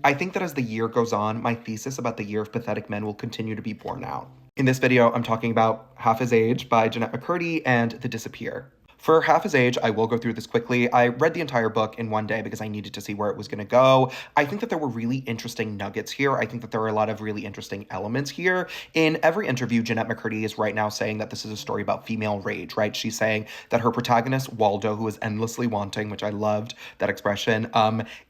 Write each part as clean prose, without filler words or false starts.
I think that as the year goes on, my thesis about the year of pathetic men will continue to be borne out. In this video, I'm talking about Half His Age by Jennette McCurdy and The Disappear. For Half His Age, I will go through this quickly. I read the entire book in one day because I needed to see where it was going to go. I think that there were really interesting nuggets here. I think that there are a lot of really interesting elements here. In every interview, Jennette McCurdy is right now saying that this is a story about female rage, right? She's saying that her protagonist, Waldo, who is endlessly wanting, which I loved that expression,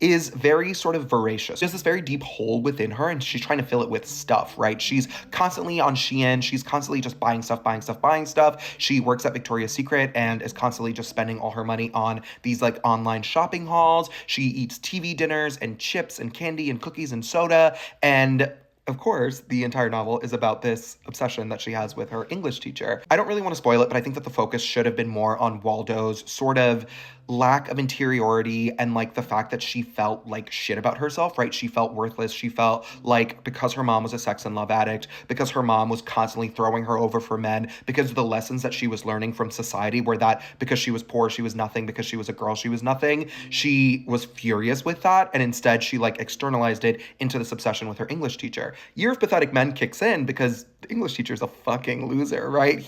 is very sort of voracious. She has this very deep hole within her, and she's trying to fill it with stuff, right? She's constantly on Shein. She's constantly just buying stuff, buying stuff, buying stuff. She works at Victoria's Secret and is constantly just spending all her money on these like online shopping hauls. She eats TV dinners and chips and candy and cookies and soda. And of course, the entire novel is about this obsession that she has with her English teacher. I don't really want to spoil it, but I think that the focus should have been more on Waldo's sort of lack of interiority and like the fact that she felt like shit about herself, right? She felt worthless. She felt like because her mom was a sex and love addict, because her mom was constantly throwing her over for men, because the lessons that she was learning from society were that because she was poor, she was nothing, because she was a girl, she was nothing. She was furious with that, and instead she like externalized it into this obsession with her English teacher. Year of Pathetic Men kicks in because the English teacher's a fucking loser, right?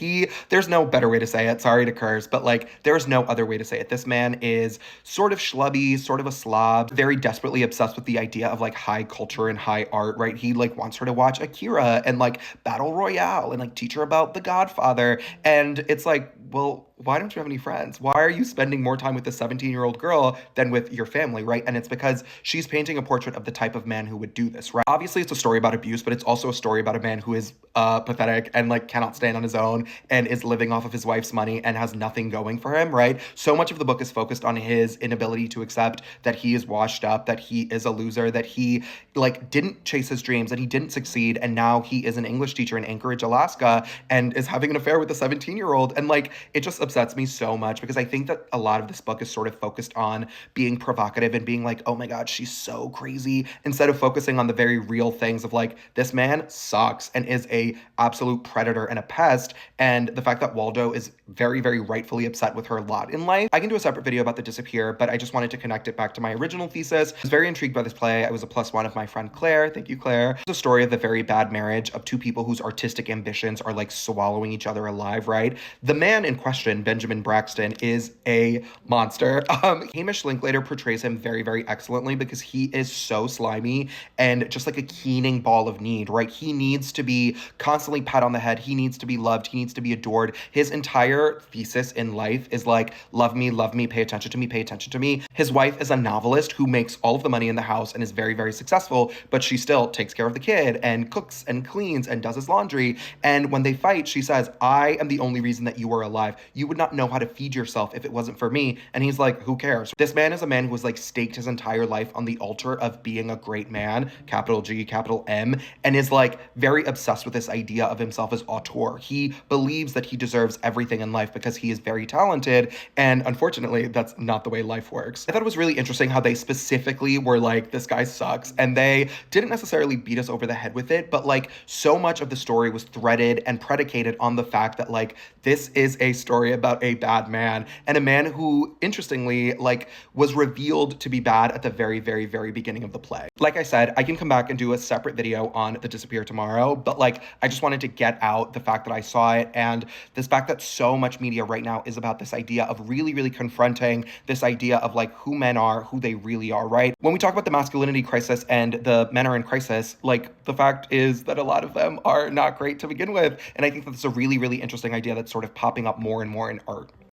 There's no better way to say it, sorry to curse, but like there's no other way to say it. This man is sort of schlubby, sort of a slob, very desperately obsessed with the idea of like high culture and high art, right? He like wants her to watch Akira and like Battle Royale and like teach her about The Godfather. And it's like, well, why don't you have any friends? Why are you spending more time with a 17-year-old girl than with your family, right? And it's because she's painting a portrait of the type of man who would do this, right? Obviously, it's a story about abuse, but it's also a story about a man who is pathetic and like cannot stand on his own and is living off of his wife's money and has nothing going for him, right? So much of the book is focused on his inability to accept that he is washed up, that he is a loser, that he like didn't chase his dreams, that he didn't succeed, and now he is an English teacher in Anchorage, Alaska, and is having an affair with a 17-year-old. And like it just upsets me so much because I think that a lot of this book is sort of focused on being provocative and being like, oh my God, she's so crazy, instead of focusing on the very real things of like, this man sucks and is a absolute predator and a pest. And the fact that Waldo is very, very rightfully upset with her lot in life. I can do a separate video about The Disappear, but I just wanted to connect it back to my original thesis. I was very intrigued by this play. I was a +1 of my friend Claire. Thank you, Claire. It's a story of the very bad marriage of two people whose artistic ambitions are like swallowing each other alive, right? The man in question, Benjamin Braxton, is a monster. Hamish Linklater portrays him very, very excellently because he is so slimy and just like a keening ball of need, right? He needs to be constantly pat on the head. He needs to be loved. He needs to be adored. His entire thesis in life is like, love me, pay attention to me, pay attention to me. His wife is a novelist who makes all of the money in the house and is very, very successful, but she still takes care of the kid and cooks and cleans and does his laundry. And when they fight, she says, I am the only reason that you are alive. You would not know how to feed yourself if it wasn't for me. And he's like, who cares? This man is a man who has like staked his entire life on the altar of being a great man, capital G, capital M, and is like very obsessed with this idea of himself as auteur. He believes that he deserves everything in life because he is very talented. And unfortunately, that's not the way life works. I thought it was really interesting how they specifically were like, this guy sucks. And they didn't necessarily beat us over the head with it, but like so much of the story was threaded and predicated on the fact that like, this is a story about a bad man, and a man who, interestingly, like was revealed to be bad at the very, very, very beginning of the play. Like I said, I can come back and do a separate video on The Disappear tomorrow, but like, I just wanted to get out the fact that I saw it and this fact that so much media right now is about this idea of really, really confronting this idea of like who men are, who they really are, right? When we talk about the masculinity crisis and the men are in crisis, like the fact is that a lot of them are not great to begin with. And I think that's a really, really interesting idea that's sort of popping up more and more in art.